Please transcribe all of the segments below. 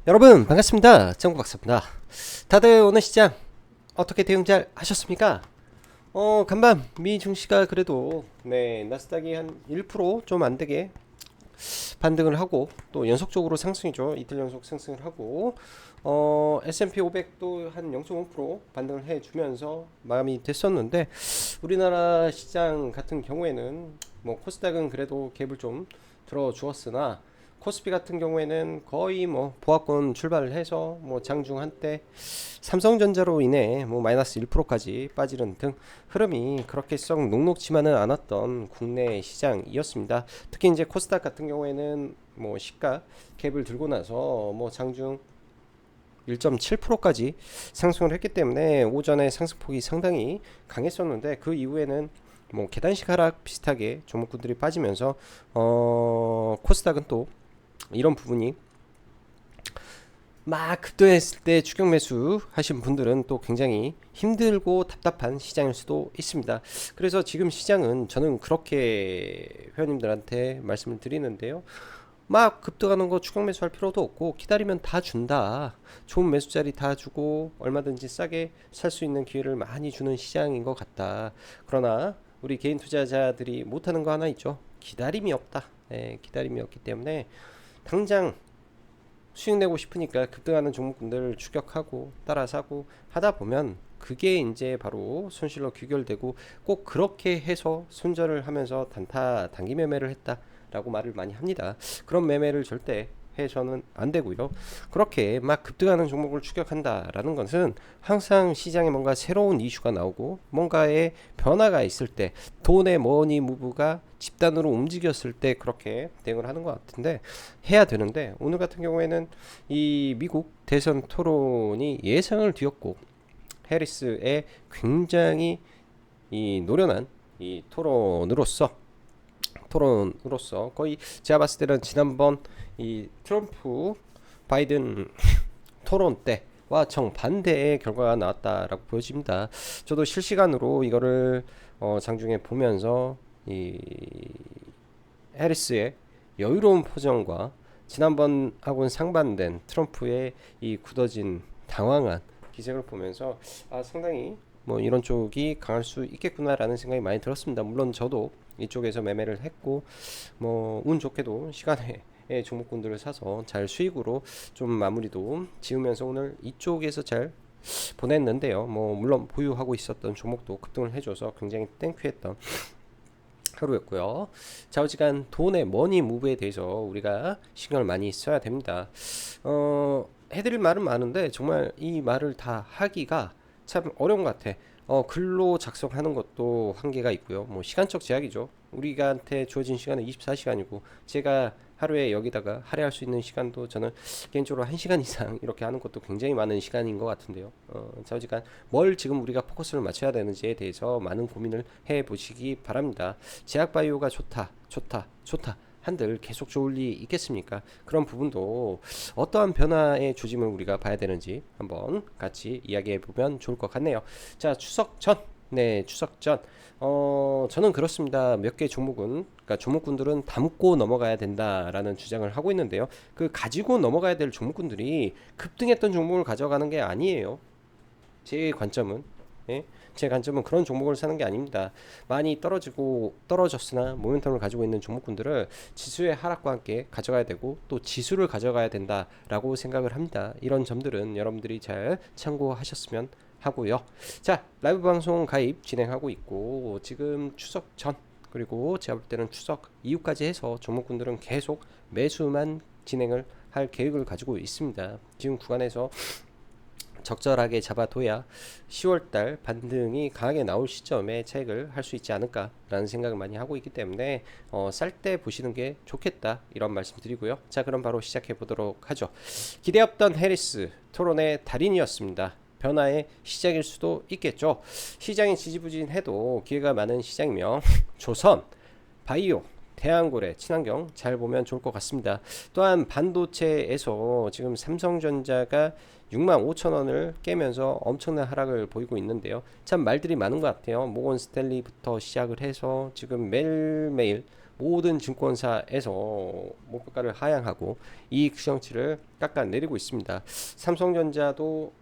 여러분 반갑습니다. 정구박사입니다. 다들 오늘 시장 어떻게 대응 잘 하셨습니까? 간밤 미 증시가 그래도 나스닥이 한 1%좀 안되게 반등을 하고 또 연속적으로 상승이죠. 이틀 연속 상승을 하고 S&P 500도 한 0.5% 반등을 해주면서 마감이 됐었는데, 우리나라 시장 같은 경우에는 뭐 코스닥은 그래도 갭을 좀 들어주었으나 코스피 같은 경우에는 거의 뭐 보합권 출발을 해서 뭐 장중 한때 삼성전자로 인해 뭐 마이너스 1%까지 빠지는 등 흐름이 그렇게 썩 녹록지만은 않았던 국내 시장이었습니다. 특히 이제 코스닥 같은 경우에는 뭐 시가 갭을 들고 나서 뭐 장중 1.7%까지 상승을 했기 때문에 오전에 상승폭이 상당히 강했었는데, 그 이후에는 뭐 계단식 하락 비슷하게 종목군들이 빠지면서 코스닥은 또 이런 부분이 막 급등했을 때 추격 매수 하신 분들은 또 굉장히 힘들고 답답한 시장일 수도 있습니다. 그래서 지금 시장은 저는 그렇게 회원님들한테 말씀을 드리는데요, 막 급등하는 거 추격 매수할 필요도 없고 기다리면 다 준다. 좋은 매수 자리 다 주고 얼마든지 싸게 살 수 있는 기회를 많이 주는 시장인 것 같다. 그러나 우리 개인 투자자들이 못하는 거 하나 있죠. 기다림이 없다. 기다림이 없기 때문에 당장 수익 내고 싶으니까 급등하는 종목군들을 추격하고 따라 사고 하다 보면 그게 이제 바로 손실로 귀결되고, 꼭 그렇게 해서 손절을 하면서 단기 매매를 했다라고 말을 많이 합니다. 그런 매매를 절대 해서는 안 되고요. 그렇게 막 급등하는 종목을 추격한다라는 것은 항상 시장에 뭔가 새로운 이슈가 나오고 뭔가의 변화가 있을 때, 돈의 머니 무브가 집단으로 움직였을 때 그렇게 대응을 하는 것 같은데 해야 되는데, 오늘 같은 경우에는 이 미국 대선 토론이 예상을 뒤엎고 해리스의 굉장히 이 노련한 이 토론으로서 거의 제가 봤을 때는 지난번 이 트럼프 바이든 토론 때와 정반대의 결과가 나왔다라고 보여집니다. 저도 실시간으로 이거를 장중에 보면서 이 해리스의 여유로운 표정과 지난번하고는 상반된 트럼프의 이 굳어진 당황한 기색을 보면서 상당히 뭐 이런 쪽이 강할 수 있겠구나라는 생각이 많이 들었습니다. 물론 저도 이쪽에서 매매를 했고 뭐 운 좋게도 시간에 종목군들을 사서 잘 수익으로 좀 마무리도 지으면서 오늘 이쪽에서 잘 보냈는데요. 뭐 물론 보유하고 있었던 종목도 급등을 해줘서 굉장히 땡큐했던 하루였고요. 좌우지간 돈의 머니 무브에 대해서 우리가 신경을 많이 써야 됩니다. 해드릴 말은 많은데 정말 이 말을 다 하기가 참 어려운 것 같아. 글로 작성하는 것도 한계가 있고요. 뭐 시간적 제약이죠. 우리한테 주어진 시간은 24시간이고 제가 하루에 여기다가 할애할 수 있는 시간도 저는 개인적으로 1시간 이상 이렇게 하는 것도 굉장히 많은 시간인 것 같은데요. 좌우지간 뭘 지금 우리가 포커스를 맞춰야 되는지에 대해서 많은 고민을 해보시기 바랍니다. 제약바이오가 좋다 한들 계속 좋을 리 있겠습니까? 그런 부분도 어떠한 변화의 조짐을 우리가 봐야 되는지 한번 같이 이야기해 보면 좋을 것 같네요. 자, 추석 전 저는 그렇습니다. 몇 개 종목은, 그러니까 종목군들은 담고 넘어가야 된다라는 주장을 하고 있는데요. 그 가지고 넘어가야 될 종목군들이 급등했던 종목을 가져가는 게 아니에요. 제 관점은 제 관점은 그런 종목을 사는 게 아닙니다. 많이 떨어졌으나 모멘텀을 가지고 있는 종목군들을 지수의 하락과 함께 가져가야 되고 또 지수를 가져가야 된다라고 생각을 합니다. 이런 점들은 여러분들이 잘 참고하셨으면 하고요. 자, 라이브 방송 가입 진행하고 있고 지금 추석 전 그리고 제가 볼 때는 추석 이후까지 해서 종목군들은 계속 매수만 진행을 할 계획을 가지고 있습니다. 지금 구간에서 적절하게 잡아둬야 10월달 반등이 강하게 나올 시점에 차익을 할 수 있지 않을까라는 생각을 많이 하고 있기 때문에 쌀 때 보시는 게 좋겠다 이런 말씀 드리고요. 자, 그럼 바로 시작해 보도록 하죠. 기대 없던 해리스 토론의 달인이었습니다. 변화의 시작일 수도 있겠죠. 시장이 지지부진해도 기회가 많은 시장이며 조선, 바이오, 대한고래, 친환경 잘 보면 좋을 것 같습니다. 또한 반도체에서 지금 삼성전자가 65,000원을 깨면서 엄청난 하락을 보이고 있는데요. 참 말들이 많은 것 같아요. 모건 스탠리부터 시작을 해서 지금 매일매일 모든 증권사에서 목표가를 하향하고 이익 시정치를 깎아내리고 있습니다. 삼성전자도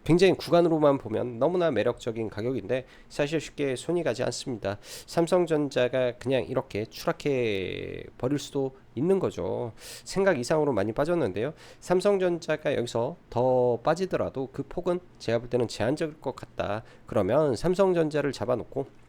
굉장히 구간으로만 보면 너무나 매력적인 가격인데 사실 쉽게 손이 가지 않습니다. 삼성전자가 그냥 이렇게 추락해 버릴 수도 있는 거죠. 생각 이상으로 많이 빠졌는데요. 삼성전자가 여기서 더 빠지더라도 그 폭은 제가 볼 때는 제한적일 것 같다. 그러면 삼성전자를 잡아놓고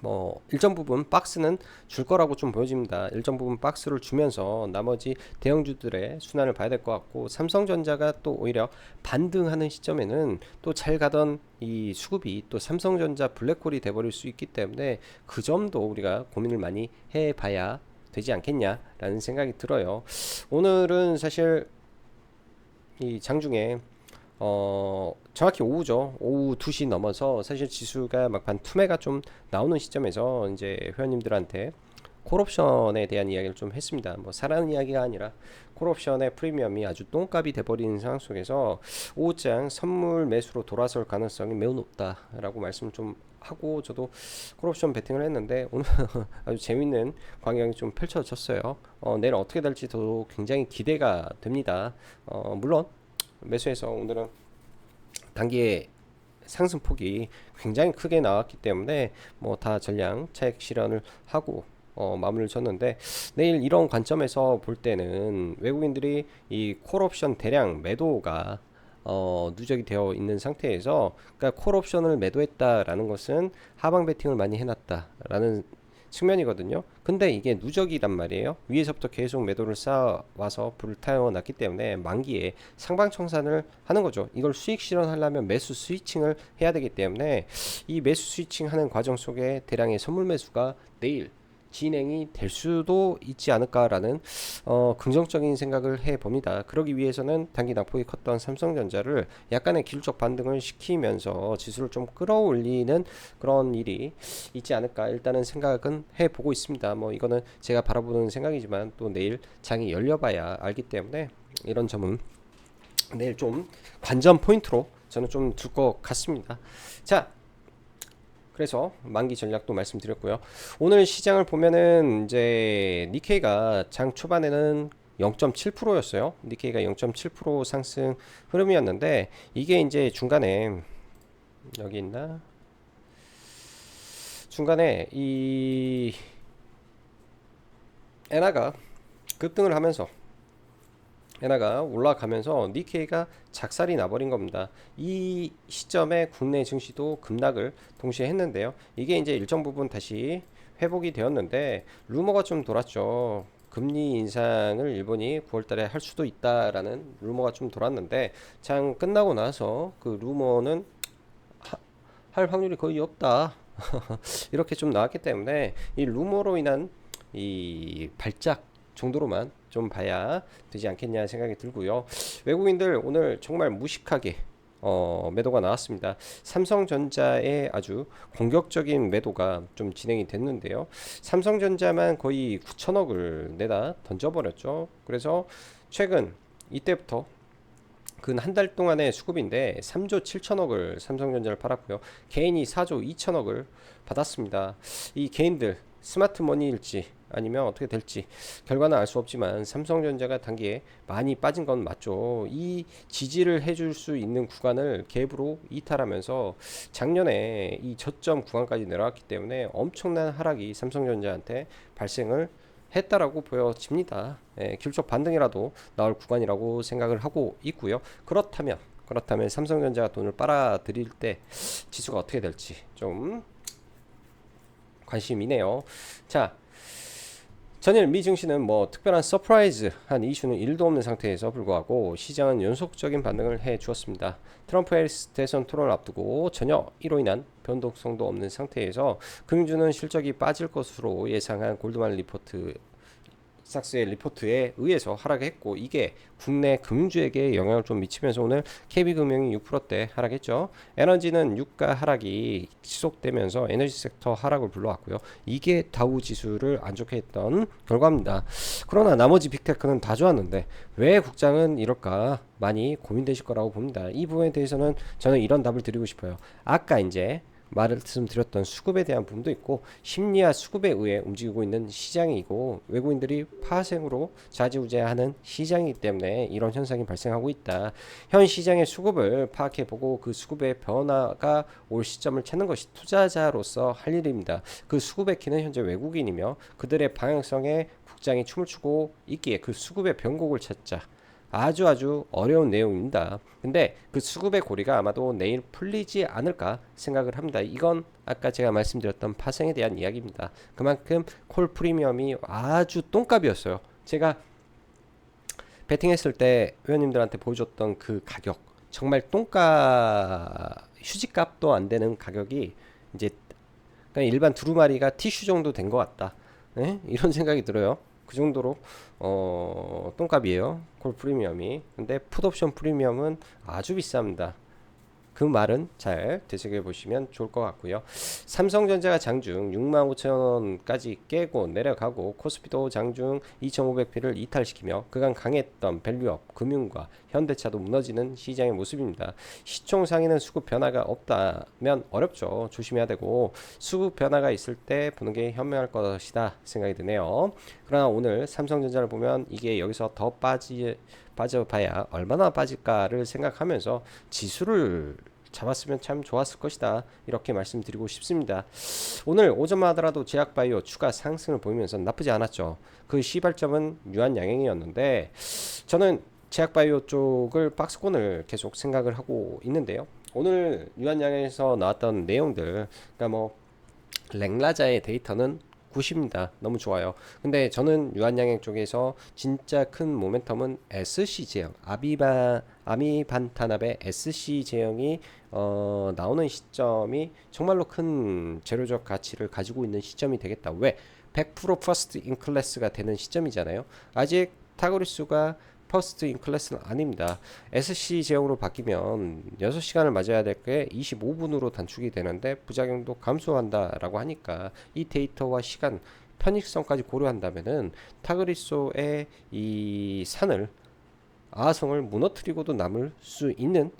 뭐 일정 부분 박스는 줄 거라고 좀 보여집니다. 일정 부분 박스를 주면서 나머지 대형주들의 순환을 봐야 될 것 같고, 삼성전자가 또 오히려 반등하는 시점에는 또 잘 가던 이 수급이 또 삼성전자 블랙홀이 돼버릴 수 있기 때문에 그 점도 우리가 고민을 많이 해봐야 되지 않겠냐라는 생각이 들어요. 오늘은 사실 이 장중에 정확히 오후죠. 오후 2시 넘어서 사실 지수가 막판 투매가 좀 나오는 시점에서 이제 회원님들한테 콜옵션에 대한 이야기를 좀 했습니다. 뭐 사라는 이야기가 아니라 콜옵션의 프리미엄이 아주 똥값이 돼버리는 상황 속에서 오후장 선물 매수로 돌아설 가능성이 매우 높다라고 말씀 좀 하고, 저도 콜옵션 베팅을 했는데 오늘 아주 재밌는 광경이 좀 펼쳐졌어요. 내일 어떻게 될지도 굉장히 기대가 됩니다. 물론 매수해서 오늘은 단기에 상승폭이 굉장히 크게 나왔기 때문에 뭐 다 전량 차익 실현을 하고 마무리를 쳤는데, 내일 이런 관점에서 볼 때는 외국인들이 이 콜옵션 대량 매도가 누적이 되어 있는 상태에서, 그러니까 콜옵션을 매도했다라는 것은 하방 베팅을 많이 해놨다라는 측면이거든요. 근데 이게 누적이란 말이에요. 위에서부터 계속 매도를 쌓아와서 불을 태워놨기 때문에 만기에 상방 청산을 하는 거죠. 이걸 수익 실현하려면 매수 스위칭을 해야 되기 때문에 이 매수 스위칭 하는 과정 속에 대량의 선물 매수가 내일 진행이 될 수도 있지 않을까라는 긍정적인 생각을 해봅니다. 그러기 위해서는 단기 낙폭이 컸던 삼성전자를 약간의 기술적 반등을 시키면서 지수를 좀 끌어올리는 그런 일이 있지 않을까 일단은 생각은 해보고 있습니다. 뭐 이거는 제가 바라보는 생각이지만 또 내일 장이 열려봐야 알기 때문에 이런 점은 내일 좀 관전 포인트로 저는 좀 둘 것 같습니다. 자, 그래서 만기 전략도 말씀드렸고요. 오늘 시장을 보면은 이제 니케이가 장 초반에는 0.7%였어요. 니케이가 0.7% 상승 흐름이었는데, 이게 이제 중간에 여기 있나? 중간에 이 엔화가 급등을 하면서 엔화가 올라가면서 니케이가 작살이 나버린 겁니다. 이 시점에 국내 증시도 급락을 동시에 했는데요. 이게 이제 일정 부분 다시 회복이 되었는데 루머가 좀 돌았죠. 금리 인상을 일본이 9월달에 할 수도 있다라는 루머가 좀 돌았는데, 장 끝나고 나서 그 루머는 할 확률이 거의 없다. 이렇게 좀 나왔기 때문에 이 루머로 인한 이 발작 정도로만 좀 봐야 되지 않겠냐 생각이 들고요. 외국인들 오늘 정말 무식하게 매도가 나왔습니다. 삼성전자의 아주 공격적인 매도가 좀 진행이 됐는데요. 삼성전자만 거의 9천억을 내다 던져버렸죠. 그래서 최근 이때부터 근 한 달 동안의 수급인데 3조 7천억을 삼성전자를 팔았고요. 개인이 4조 2천억을 받았습니다. 이 개인들 스마트머니일지 아니면 어떻게 될지 결과는 알 수 없지만 삼성전자가 단기에 많이 빠진 건 맞죠. 이 지지를 해줄 수 있는 구간을 갭으로 이탈하면서 작년에 이 저점 구간까지 내려왔기 때문에 엄청난 하락이 삼성전자한테 발생을 했다라고 보여집니다. 기술적 반등이라도 나올 구간이라고 생각을 하고 있고요. 그렇다면 삼성전자가 돈을 빨아들일 때 지수가 어떻게 될지 좀 관심이네요. 자, 전일 미 증시는 뭐 특별한 서프라이즈한 이슈는 1도 없는 상태에서 불구하고 시장은 연속적인 반등을 해 주었습니다. 트럼프 해리스 대선 토론을 앞두고 전혀 이로 인한 변동성도 없는 상태에서 금융주는 실적이 빠질 것으로 예상한 골드만 리포트 삭스의 리포트에 의해서 하락했고, 이게 국내 금융주에게 영향을 좀 미치면서 오늘 KB금융이 6%대 하락했죠. 에너지는 유가 하락이 지속되면서 에너지 섹터 하락을 불러왔고요. 이게 다우 지수를 안 좋게 했던 결과입니다. 그러나 나머지 빅테크는 다 좋았는데 왜 국장은 이럴까 많이 고민되실 거라고 봅니다. 이 부분에 대해서는 저는 이런 답을 드리고 싶어요. 아까 이제 말씀드렸던 수급에 대한 부분도 있고 심리와 수급에 의해 움직이고 있는 시장이고 외국인들이 파생으로 좌지우지하는 시장이기 때문에 이런 현상이 발생하고 있다. 현 시장의 수급을 파악해보고 그 수급의 변화가 올 시점을 찾는 것이 투자자로서 할 일입니다. 그 수급의 키는 현재 외국인이며 그들의 방향성에 국장이 춤을 추고 있기에 그 수급의 변곡을 찾자. 아주 어려운 내용입니다. 근데 그 수급의 고리가 아마도 내일 풀리지 않을까 생각을 합니다. 이건 아까 제가 말씀드렸던 파생에 대한 이야기입니다. 그만큼 콜 프리미엄이 아주 똥값이었어요. 제가 베팅했을 때 회원님들한테 보여줬던 그 가격, 정말 똥값, 휴지값도 안 되는 가격이 이제 그냥 일반 두루마리가 티슈 정도 된 것 같다. 네? 이런 생각이 들어요. 그 정도로 똥값이에요. 콜 프리미엄이. 근데 풋옵션 프리미엄은 아주 비쌉니다. 그 말은 잘 되새겨 보시면 좋을 것 같고요. 삼성전자가 장중 65,000원까지 깨고 내려가고 코스피도 장중 2,500피를 이탈시키며 그간 강했던 밸류업, 금융과 현대차도 무너지는 시장의 모습입니다. 시총 상위는 수급 변화가 없다면 어렵죠. 조심해야 되고 수급 변화가 있을 때 보는 게 현명할 것이다 생각이 드네요. 그러나 오늘 삼성전자를 보면 이게 여기서 더 빠져봐야 얼마나 빠질까를 생각하면서 지수를 잡았으면 참 좋았을 것이다 이렇게 말씀드리고 싶습니다. 오늘 오전만 하더라도 제약바이오 추가 상승을 보이면서 나쁘지 않았죠. 그 시발점은 유한양행이었는데 저는 제약바이오 쪽을 박스권을 계속 생각을 하고 있는데요. 오늘 유한양행에서 나왔던 내용들, 그러니까 뭐 랭라자의 데이터는 굿입니다. 너무 좋아요. 근데 저는 유한양행 쪽에서 진짜 큰 모멘텀은 SC 제형, 아미반타납의 SC 제형이 나오는 시점이 정말로 큰 재료적 가치를 가지고 있는 시점이 되겠다. 왜? 100% 퍼스트 인 클래스가 되는 시점이잖아요. 아직 타고리수가 퍼스트 인 클래스는 아닙니다. SC 제형으로 바뀌면 6시간을 맞아야 될 게 25분으로 단축이 되는데 부작용도 감소한다라고 하니까 이 데이터와 시간 편익성까지 고려한다면은 타그리소의 이 산을 아성을 무너뜨리고도 남을 수 있는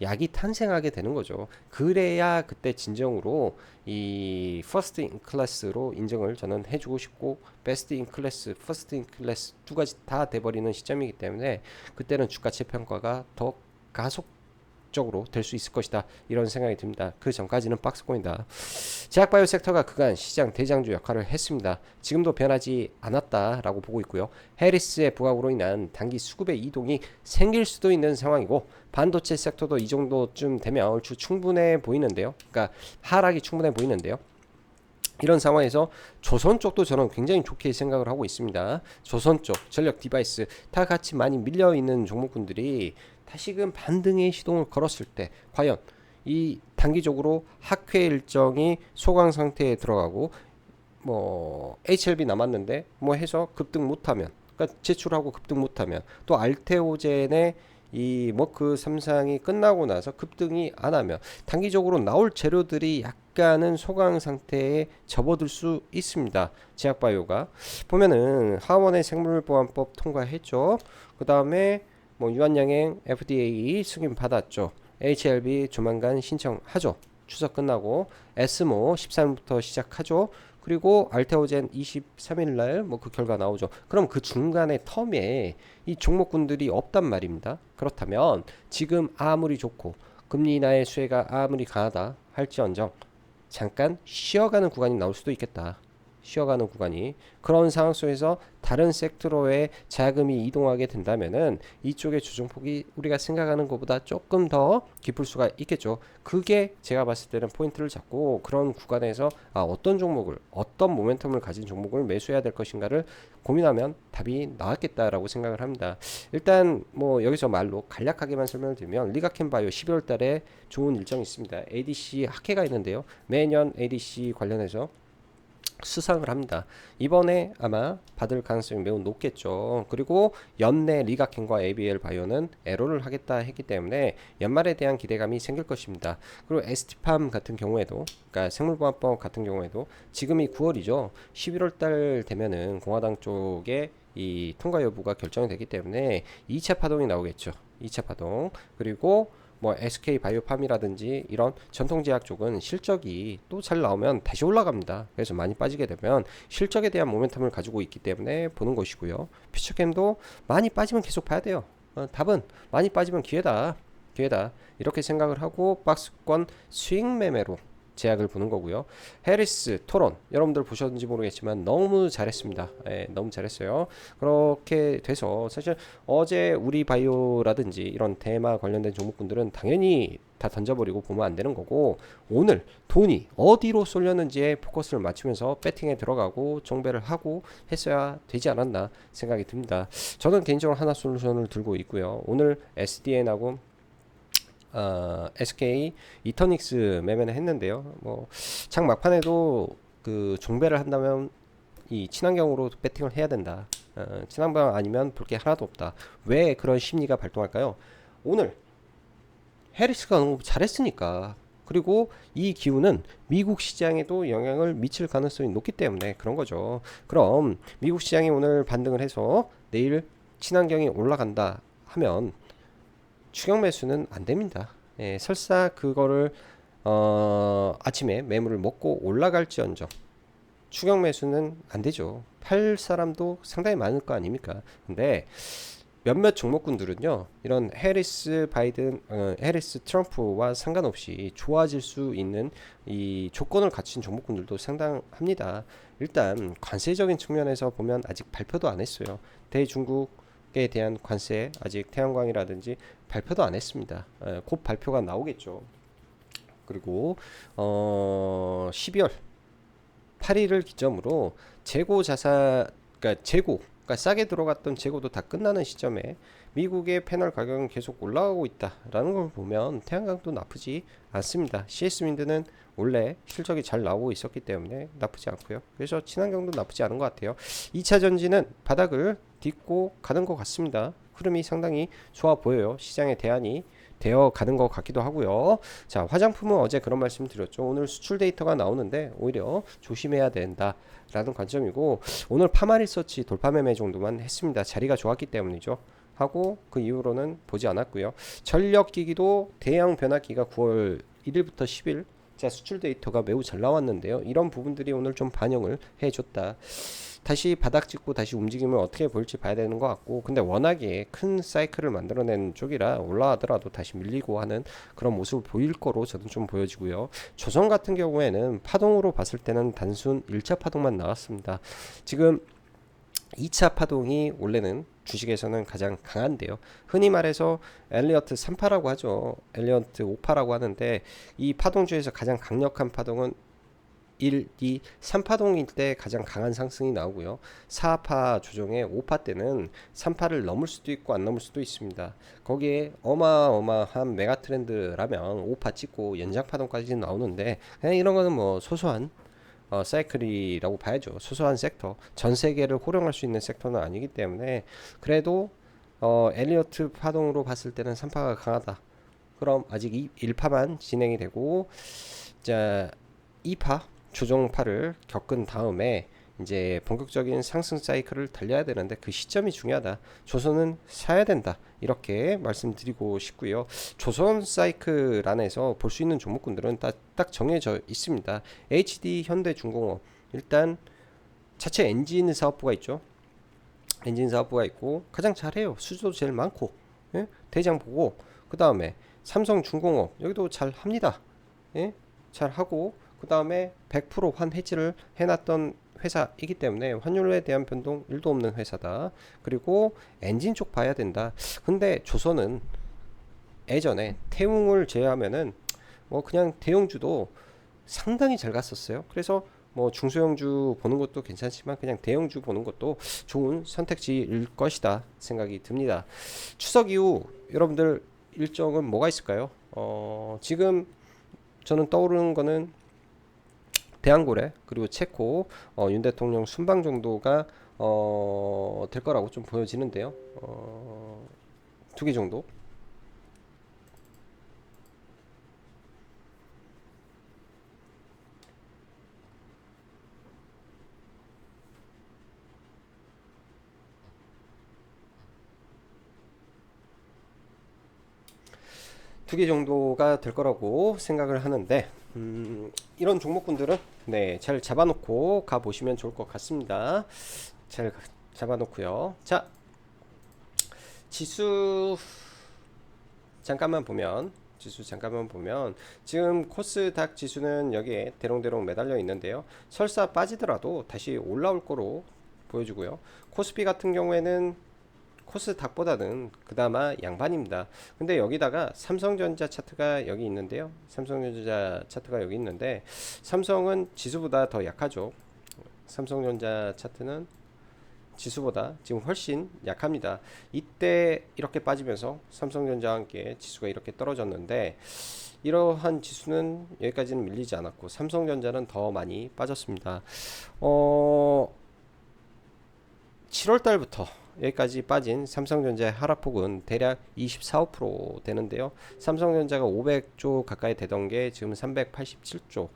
약이 탄생하게 되는 거죠. 그래야 그때 진정으로 이 퍼스트 인 클래스로 인정을 저는 해주고 싶고 베스트 인 클래스, 퍼스트 인 클래스 두 가지 다 돼버리는 시점이기 때문에 그때는 주가 재평가가 더 가속적으로 될 수 있을 것이다 이런 생각이 듭니다. 그 전까지는 박스권이다. 제약바이오 섹터가 그간 시장 대장주 역할을 했습니다. 지금도 변하지 않았다라고 보고 있고요. 해리스의 부각으로 인한 단기 수급의 이동이 생길 수도 있는 상황이고 반도체 섹터도 이 정도쯤 되면 얼추 충분해 보이는데요. 그러니까 하락이 충분해 보이는데요. 이런 상황에서 조선 쪽도 저는 굉장히 좋게 생각을 하고 있습니다. 조선 쪽 전력 디바이스 다 같이 많이 밀려 있는 종목군들이 다시금 반등의 시동을 걸었을 때 과연 이 단기적으로 학회 일정이 소강 상태에 들어가고 뭐 HLB 남았는데 뭐 해서 급등 못하면, 그러니까 제출하고 급등 못하면, 또 알테오젠의 이 머크 3상이 끝나고 나서 급등이 안 하면 단기적으로 나올 재료들이 약간은 소강 상태에 접어들 수 있습니다. 제약바이오가 보면은 하원의 생물보안법 통과했죠. 그 다음에 뭐 유한양행 FDA 승인 받았죠. HLB 조만간 신청하죠. 추석 끝나고 에스모 13일부터 시작하죠. 그리고 알테오젠 23일날 뭐 그 결과 나오죠. 그럼 그 중간에 텀에 이 종목군들이 없단 말입니다. 그렇다면 지금 아무리 좋고 금리 인하의 수혜가 아무리 강하다 할지언정 잠깐 쉬어가는 구간이 나올 수도 있겠다. 쉬어가는 구간이, 그런 상황 속에서 다른 섹터로의 자금이 이동하게 된다면은 이쪽의 조정폭이 우리가 생각하는 것보다 조금 더 깊을 수가 있겠죠. 그게 제가 봤을 때는 포인트를 잡고 그런 구간에서 어떤 종목을, 어떤 모멘텀을 가진 종목을 매수해야 될 것인가를 고민하면 답이 나왔겠다라고 생각을 합니다. 일단 뭐 여기서 말로 간략하게만 설명을 드리면 리가켄바이오 12월 달에 좋은 일정이 있습니다. ADC 학회가 있는데요. 매년 ADC 관련해서 수상을 합니다. 이번에 아마 받을 가능성이 매우 높겠죠. 그리고 연내 리가켄과 ABL 바이오는 에로를 하겠다 했기 때문에 연말에 대한 기대감이 생길 것입니다. 그리고 ST팜 같은 경우에도, 그러니까 생물보안법 같은 경우에도 지금이 9월이죠. 11월 달 되면은 공화당 쪽에 이 통과 여부가 결정이 되기 때문에 2차 파동이 나오겠죠. 2차 파동. 그리고 뭐 SK 바이오팜이라든지 이런 전통제약 쪽은 실적이 또 잘 나오면 다시 올라갑니다. 그래서 많이 빠지게 되면 실적에 대한 모멘텀을 가지고 있기 때문에 보는 것이고요. 퓨처캠도 많이 빠지면 계속 봐야 돼요. 답은 많이 빠지면 기회다. 기회다. 이렇게 생각을 하고 박스권 스윙 매매로 제약을 보는 거고요. 해리스, 토론 여러분들 보셨는지 모르겠지만 너무 잘했습니다. 예, 너무 잘했어요. 그렇게 돼서 사실 어제 우리 바이오라든지 이런 테마 관련된 종목군들은 당연히 다 던져버리고 보면 안 되는 거고, 오늘 돈이 어디로 쏠렸는지에 포커스를 맞추면서 배팅에 들어가고 정배를 하고 했어야 되지 않았나 생각이 듭니다. 저는 개인적으로 하나 솔루션을 들고 있고요. 오늘 SDN하고 SK 이터닉스 매매는 했는데요. 뭐 장 막판에도 그 종배를 한다면 이 친환경으로 배팅을 해야 된다. 친환경 아니면 볼 게 하나도 없다. 왜 그런 심리가 발동할까요? 오늘 해리스가 너무 잘했으니까. 그리고 이 기후는 미국 시장에도 영향을 미칠 가능성이 높기 때문에 그런 거죠. 그럼 미국 시장이 오늘 반등을 해서 내일 친환경이 올라간다 하면 추격 매수는 안 됩니다. 예, 설사 그거를 아침에 매물을 먹고 올라갈지언정 추격 매수는 안 되죠. 팔 사람도 상당히 많을 거 아닙니까? 근데 몇몇 종목군들은요, 이런 해리스 바이든, 해리스 트럼프와 상관없이 좋아질 수 있는 이 조건을 갖춘 종목군들도 상당합니다. 일단 관세적인 측면에서 보면 아직 발표도 안 했어요. 대중국에 대한 관세 아직 태양광이라든지 발표도 안 했습니다. 곧 발표가 나오겠죠. 그리고 12월 8일을 기점으로 재고 자산, 그러니까 재고, 그러니까 싸게 들어갔던 재고도 다 끝나는 시점에 미국의 패널 가격은 계속 올라가고 있다라는 걸 보면 태양광도 나쁘지 않습니다. CS 윈드는 원래 실적이 잘 나오고 있었기 때문에 나쁘지 않고요. 그래서 친환경도 나쁘지 않은 것 같아요. 2차 전지는 바닥을 딛고 가는 것 같습니다. 흐름이 상당히 좋아 보여요. 시장의 대안이 되어 가는 것 같기도 하고요. 자, 화장품은 어제 그런 말씀 드렸죠. 오늘 수출 데이터가 나오는데 오히려 조심해야 된다라는 관점이고, 오늘 파마리서치 돌파 매매 정도만 했습니다. 자리가 좋았기 때문이죠. 하고 그 이후로는 보지 않았고요. 전력기기도 대형 변화기가 9월 1일부터 10일 자 수출 데이터가 매우 잘 나왔는데요. 이런 부분들이 오늘 좀 반영을 해줬다. 다시 바닥 찍고 다시 움직임을 어떻게 볼지 봐야 되는 것 같고, 근데 워낙에 큰 사이클을 만들어낸 쪽이라 올라가더라도 다시 밀리고 하는 그런 모습을 보일 거로 저는 좀 보여지고요. 조선 같은 경우에는 파동으로 봤을 때는 단순 1차 파동만 나왔습니다. 지금 2차 파동이 원래는 주식에서는 가장 강한데요. 흔히 말해서 엘리어트 3파라고 하죠. 엘리어트 5파라고 하는데, 이 파동주에서 가장 강력한 파동은 1, 2, 3파동일 때 가장 강한 상승이 나오고요. 4파 조정의 5파 때는 3파를 넘을 수도 있고 안 넘을 수도 있습니다. 거기에 어마어마한 메가 트렌드라면 5파 찍고 연장 파동까지 나오는데, 그냥 이런 거는 뭐 소소한 사이클이라고 봐야죠. 소소한 섹터, 전 세계를 호령할 수 있는 섹터는 아니기 때문에, 그래도 엘리어트 파동으로 봤을 때는 3파가 강하다. 그럼 아직 1파만 진행이 되고, 자 2파 조정파를 겪은 다음에 이제 본격적인 상승 사이클을 달려야 되는데 그 시점이 중요하다. 조선은 사야 된다. 이렇게 말씀드리고 싶고요. 조선 사이클 안에서 볼 수 있는 종목군들은 딱 정해져 있습니다. HD, 현대중공업, 일단 자체 엔진 사업부가 있죠. 엔진 사업부가 있고 가장 잘해요. 수주도 제일 많고, 예? 대장 보고, 그 다음에 삼성중공업 여기도 잘 합니다. 예? 잘 하고, 그 다음에 100% 환해지를 해놨던 회사이기 때문에 환율에 대한 변동 1도 없는 회사다. 그리고 엔진 쪽 봐야 된다. 근데 조선은 예전에 태웅을 제외하면은 뭐 그냥 대형주도 상당히 잘 갔었어요. 그래서 뭐 중소형주 보는 것도 괜찮지만 그냥 대형주 보는 것도 좋은 선택지일 것이다 생각이 듭니다. 추석 이후 여러분들 일정은 뭐가 있을까요? 지금 저는 떠오르는 거는 대한고래 그리고 체코 윤 대통령 순방 정도가 될 거라고 좀 보여지는데요. 두 개 정도. 두 개 정도가 될 거라고 생각을 하는데 이런 종목군들은 네, 잘 잡아놓고 가 보시면 좋을 것 같습니다. 잘 잡아놓고요. 자, 지수 잠깐만 보면 지금 코스닥 지수는 여기에 대롱대롱 매달려 있는데요. 설사 빠지더라도 다시 올라올 거로 보여주고요. 코스피 같은 경우에는 코스닥보다는 그나마 양반입니다. 근데 여기다가 삼성전자 차트가 여기 있는데요. 삼성전자 차트가 여기 있는데 삼성은 지수보다 더 약하죠. 삼성전자 차트는 지수보다 지금 훨씬 약합니다. 이때 이렇게 빠지면서 삼성전자와 함께 지수가 이렇게 떨어졌는데 이러한 지수는 여기까지는 밀리지 않았고 삼성전자는 더 많이 빠졌습니다. 7월 달부터 여기까지 빠진 삼성전자의 하락폭은 대략 24, 5% 되는데요. 삼성전자가 500조 가까이 되던 게 지금 387조,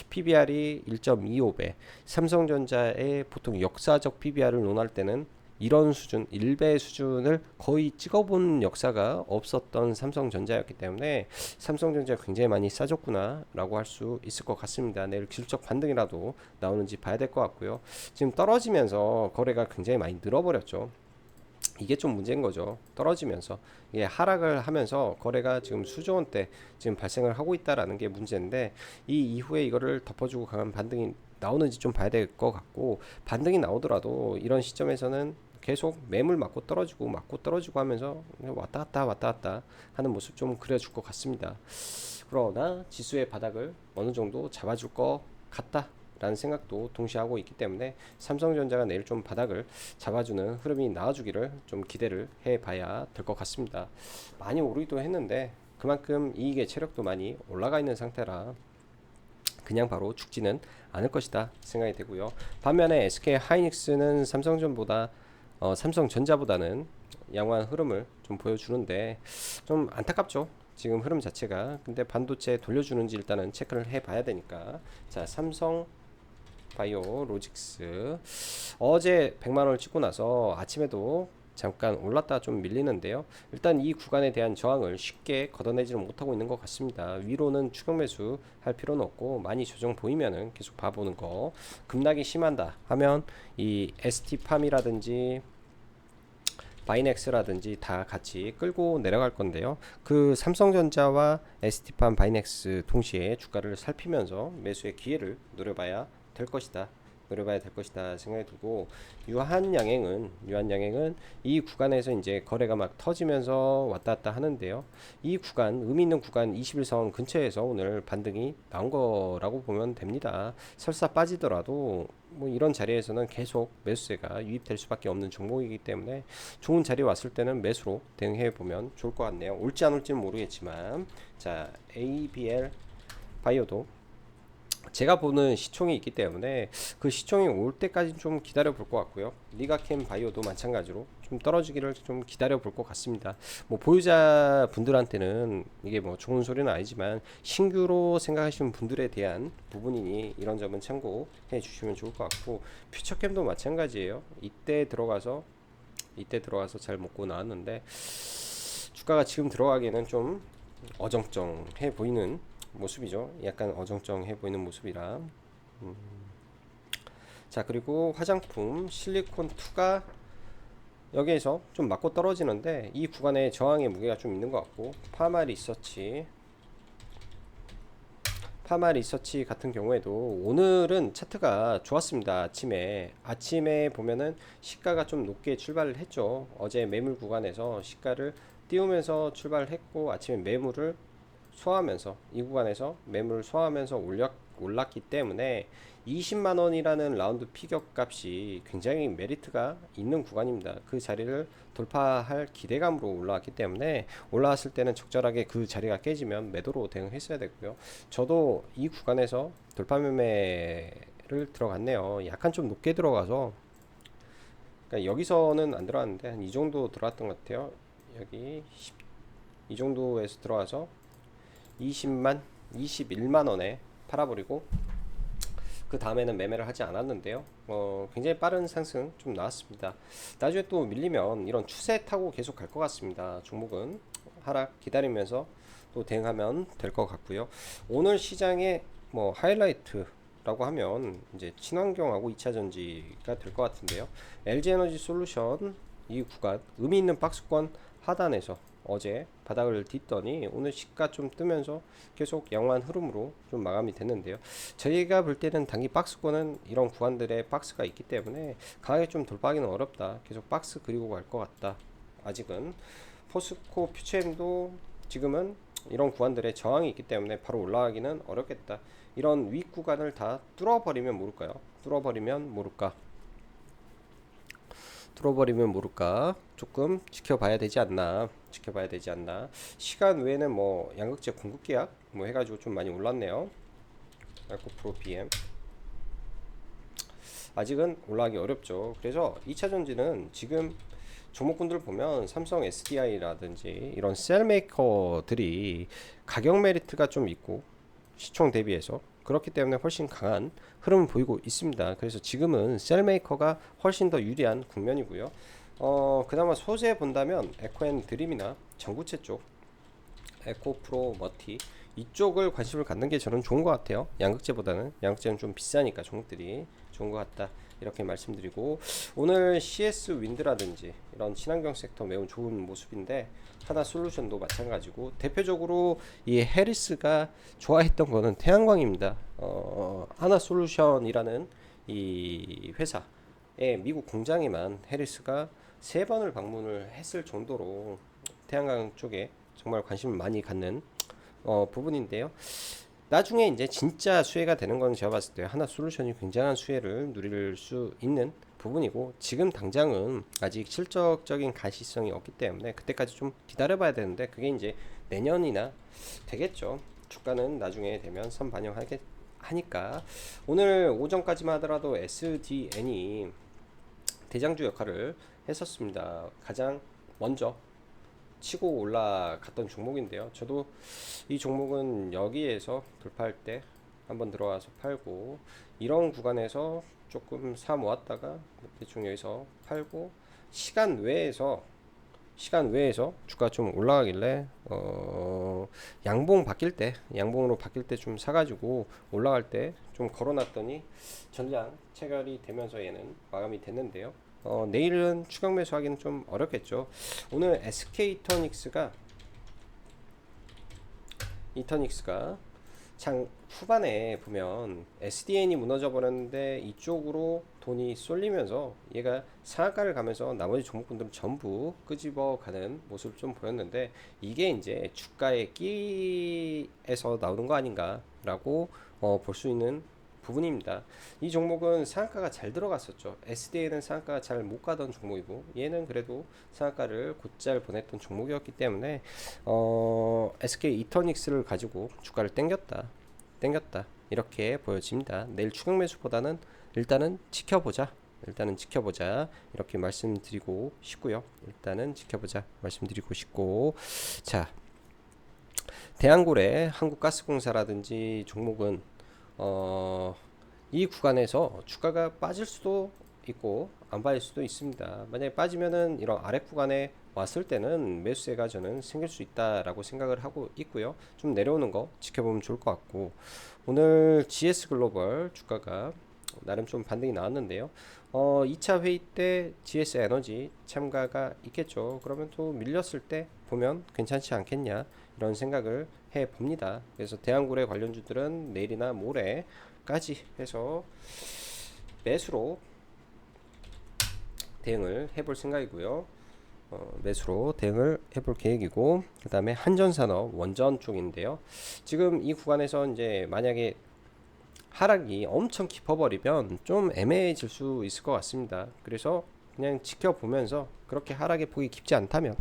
PBR이 1.25배. 삼성전자의 보통 역사적 PBR을 논할 때는 이런 수준, 1배 수준을 거의 찍어본 역사가 없었던 삼성전자였기 때문에 삼성전자가 굉장히 많이 싸졌구나 라고 할 수 있을 것 같습니다. 내일 기술적 반등이라도 나오는지 봐야 될 것 같고요. 지금 떨어지면서 거래가 굉장히 많이 늘어버렸죠. 이게 좀 문제인 거죠. 떨어지면서 이게 하락을 하면서 거래가 지금 수조 원대 지금 발생을 하고 있다라는 게 문제인데 이 이후에 이거를 덮어주고 강한 반등이 나오는지 좀 봐야 될 것 같고 반등이 나오더라도 이런 시점에서는 계속 매물 맞고 떨어지고 하면서 왔다 갔다 하는 모습 좀 그려줄 것 같습니다. 그러나 지수의 바닥을 어느 정도 잡아줄 것 같다 라는 생각도 동시에 하고 있기 때문에 삼성전자가 내일 좀 바닥을 잡아주는 흐름이 나와주기를 좀 기대를 해봐야 될 것 같습니다. 많이 오르기도 했는데 그만큼 이익의 체력도 많이 올라가 있는 상태라 그냥 바로 죽지는 않을 것이다 생각이 되고요. 반면에 SK 하이닉스는 삼성전자보다는 양호한 흐름을 좀 보여주는데 좀 안타깝죠. 지금 흐름 자체가. 근데 반도체 돌려주는지 일단은 체크를 해봐야 되니까. 자, 삼성 바이오 로직스 어제 100만원을 찍고 나서 아침에도 잠깐 올랐다 좀 밀리는데요. 일단 이 구간에 대한 저항을 쉽게 걷어내지는 못하고 있는 것 같습니다. 위로는 추격 매수 할 필요는 없고 많이 조정 보이면은 계속 봐보는 거. 급락이 심한다 하면 이 ST팜이라든지 바이넥스라든지 다 같이 끌고 내려갈 건데요. 그 삼성전자와 ST팜 바이넥스 동시에 주가를 살피면서 매수의 기회를 노려봐야 될 것이다 생각이 들고 유한양행은 이 구간에서 이제 거래가 막 터지면서 왔다 갔다 하는데요. 이 구간 의미 있는 구간 21선 근처에서 오늘 반등이 나온 거라고 보면 됩니다. 설사 빠지더라도 뭐 이런 자리에서는 계속 매수세가 유입될 수밖에 없는 종목이기 때문에 좋은 자리 왔을 때는 매수로 대응해 보면 좋을 것 같네요. 올지 안 올지는 모르겠지만 자, ABL 바이오도 제가 보는 시총이 있기 때문에 그 시총이 올 때까지 좀 기다려 볼 것 같고요. 리가캠 바이오도 마찬가지로 좀 떨어지기를 좀 기다려 볼 것 같습니다. 뭐 보유자 분들한테는 이게 뭐 좋은 소리는 아니지만 신규로 생각하시는 분들에 대한 부분이니 이런 점은 참고해 주시면 좋을 것 같고 퓨처캠도 마찬가지예요. 이때 들어가서 잘 먹고 나왔는데 주가가 지금 들어가기에는 좀 어정쩡해 보이는 모습이죠. 약간 어정쩡해 보이는 모습이라. 자, 그리고 화장품 실리콘2가 여기에서 좀 맞고 떨어지는데 이 구간에 저항의 무게가 좀 있는 것 같고 파마리서치 같은 경우에도 오늘은 차트가 좋았습니다. 아침에 보면은 시가가 좀 높게 출발을 했죠. 어제 매물 구간에서 시가를 띄우면서 출발을 했고 아침에 매물을 소화하면서 이 구간에서 매물을 소화하면서 올랐기 때문에 20만원이라는 라운드 피격 값이 굉장히 메리트가 있는 구간입니다. 그 자리를 돌파할 기대감으로 올라왔기 때문에 올라왔을 때는 적절하게 그 자리가 깨지면 매도로 대응했어야 되고요. 저도 이 구간에서 돌파 매매를 들어갔네요. 약간 좀 높게 들어가서 그러니까 여기서는 안 들어갔는데 한 이 정도 들어갔던 것 같아요. 여기 이 정도에서 들어가서 21만원에 팔아버리고 그 다음에는 매매를 하지 않았는데요. 굉장히 빠른 상승 좀 나왔습니다. 나중에 또 밀리면 이런 추세 타고 계속 갈 것 같습니다. 종목은 하락 기다리면서 또 대응하면 될 것 같고요. 오늘 시장의 뭐 하이라이트라고 하면 이제 친환경하고 2차 전지가 될 것 같은데요. LG에너지 솔루션 이 구간 의미 있는 박스권 하단에서 어제 바닥을 딛더니 오늘 시가 좀 뜨면서 계속 양호한 흐름으로 좀 마감이 됐는데요. 저희가 볼 때는 단기 박스권은 이런 구간들의 박스가 있기 때문에 강하게 좀 돌파하기는 어렵다. 계속 박스 그리고 갈 것 같다. 아직은 포스코 퓨처엠도 지금은 이런 구간들의 저항이 있기 때문에 바로 올라가기는 어렵겠다. 이런 윗 구간을 다 뚫어버리면 모를까요? 뚫어버리면 모를까? 조금 지켜봐야 되지 않나? 시간 외에는 뭐 양극재 공급 계약 뭐 해가지고 좀 많이 올랐네요. 알코프로 BM 아직은 올라가기 어렵죠. 그래서 2차 전지는 지금 종목군들 보면 삼성 SDI라든지 이런 셀메이커들이 가격 메리트가 좀 있고 시총 대비해서 그렇기 때문에 훨씬 강한 흐름을 보이고 있습니다. 그래서 지금은 셀메이커가 훨씬 더 유리한 국면이고요. 그나마 소재 본다면 에코앤 드림이나 전구체 쪽 에코프로 머티 이쪽을 관심을 갖는 게 저는 좋은 것 같아요. 양극재는 좀 비싸니까 종목들이 좋은 것 같다 이렇게 말씀드리고, 오늘 CS 윈드라든지 이런 친환경 섹터 매우 좋은 모습인데 하나 솔루션도 마찬가지고, 대표적으로 이 해리스가 좋아했던 거는 태양광입니다. 하나 솔루션이라는 이 회사의 미국 공장에만 해리스가 3번을 방문을 했을 정도로 태양광 쪽에 정말 관심을 많이 갖는 부분인데요. 나중에 이제 진짜 수혜가 되는 건 제가 봤을 때 하나 솔루션이 굉장한 수혜를 누릴 수 있는 부분이고, 지금 당장은 아직 실적적인 가시성이 없기 때문에 그때까지 좀 기다려봐야 되는데 그게 이제 내년이나 되겠죠. 주가는 나중에 되면 선반영하게 하니까. 오늘 오전까지만 하더라도 SDN이 대장주 역할을 했었습니다. 가장 먼저 치고 올라갔던 종목인데요. 저도 이 종목은 여기에서 돌파할 때 한번 들어와서 팔고, 이런 구간에서 조금 사 모았다가 대충 여기서 팔고, 시간 외에서 주가 좀 올라가길래 양봉으로 바뀔 때 좀 사가지고 올라갈 때 좀 걸어놨더니 전량 체결이 되면서 얘는 마감이 됐는데요. 내일은 추격 매수하기는 좀 어렵겠죠. 오늘 SK 이터닉스가 장 후반에 보면 SDN이 무너져 버렸는데 이쪽으로 돈이 쏠리면서 얘가 상한가를 가면서 나머지 종목군들은 전부 끄집어 가는 모습을 좀 보였는데, 이게 이제 주가의 끼에서 나오는 거 아닌가라고 볼 수 있는 부분입니다. 이 종목은 상한가가 잘 들어갔었죠. SDN은 상한가가 잘 못 가던 종목이고, 얘는 그래도 상한가를 곧잘 보냈던 종목이었기 때문에 SK 이터닉스를 가지고 주가를 땡겼다 이렇게 보여집니다. 내일 추격 매수보다는 일단은 지켜보자 이렇게 말씀드리고 싶고요. 자, 대한고래 한국가스공사라든지 종목은 이 구간에서 주가가 빠질 수도 있고 안 빠질 수도 있습니다. 만약에 빠지면은 이런 아래 구간에 왔을 때는 매수세가 저는 생길 수 있다라고 생각을 하고 있고요. 좀 내려오는 거 지켜보면 좋을 것 같고, 오늘 GS 글로벌 주가가 나름 좀 반등이 나왔는데요. 2차 회의 때 GS 에너지 참가가 있겠죠. 그러면 또 밀렸을 때 보면 괜찮지 않겠냐 이런 생각을 해 봅니다. 그래서 대한고래 관련주들은 내일이나 모레까지 해서 매수로 대응을 해볼 생각이고요. 매수로 대응을 해볼 계획이고, 그 다음에 한전산업 원전 쪽인데요. 지금 이 구간에서 이제 만약에 하락이 엄청 깊어버리면 좀 애매해질 수 있을 것 같습니다. 그래서 그냥 지켜보면서, 그렇게 하락의 폭이 깊지 않다면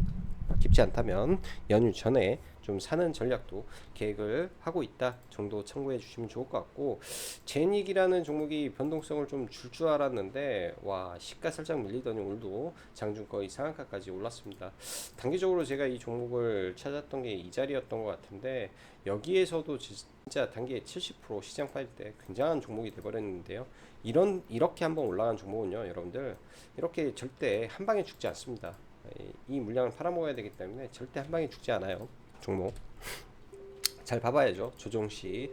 연휴 전에 좀 사는 전략도 계획을 하고 있다 정도 참고해 주시면 좋을 것 같고, 제닉이라는 종목이 변동성을 좀 줄 알았는데 와, 시가 살짝 밀리더니 오늘도 장중 거의 상한가까지 올랐습니다. 단기적으로 제가 이 종목을 찾았던 게 이 자리였던 것 같은데, 여기에서도 진짜 단기에 70% 시장 빠질 때 굉장한 종목이 돼버렸는데요. 이렇게 한번 올라간 종목은요, 여러분들 이렇게 절대 한 방에 죽지 않습니다. 이 물량을 팔아먹어야 되기 때문에 절대 한 방에 죽지 않아요, 종목. 잘 봐봐야죠. 조정시.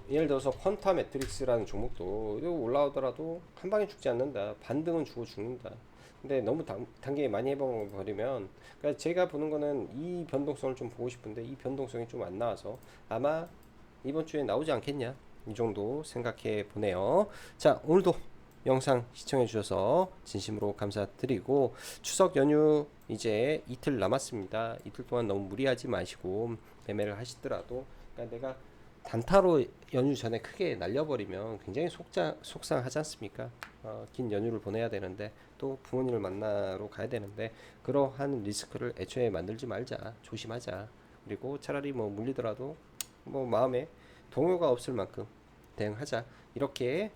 예를 들어서 퀀타 매트릭스라는 종목도 이거 올라오더라도 한 방에 죽지 않는다. 반등은 주고 죽는다. 근데 너무 단계 많이 해버리면, 그러니까 제가 보는 거는 이 변동성을 좀 보고 싶은데 이 변동성이 좀 안 나와서 아마 이번 주에 나오지 않겠냐, 이 정도 생각해 보네요. 자, 오늘도 영상 시청해 주셔서 진심으로 감사드리고, 추석 연휴 이제 이틀 남았습니다. 이틀 동안 너무 무리하지 마시고 매매를 하시더라도, 그러니까 내가 단타로 연휴 전에 크게 날려버리면 굉장히 속상하지 않습니까? 긴 연휴를 보내야 되는데 또 부모님을 만나러 가야 되는데 그러한 리스크를 애초에 만들지 말자, 조심하자. 그리고 차라리 뭐 물리더라도 뭐 마음에 동요가 없을 만큼 대응하자. 이렇게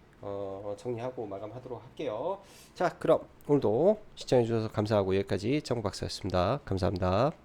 정리하고 마감하도록 할게요. 자, 그럼 오늘도 시청해 주셔서 감사하고 여기까지 정 박사였습니다. 감사합니다.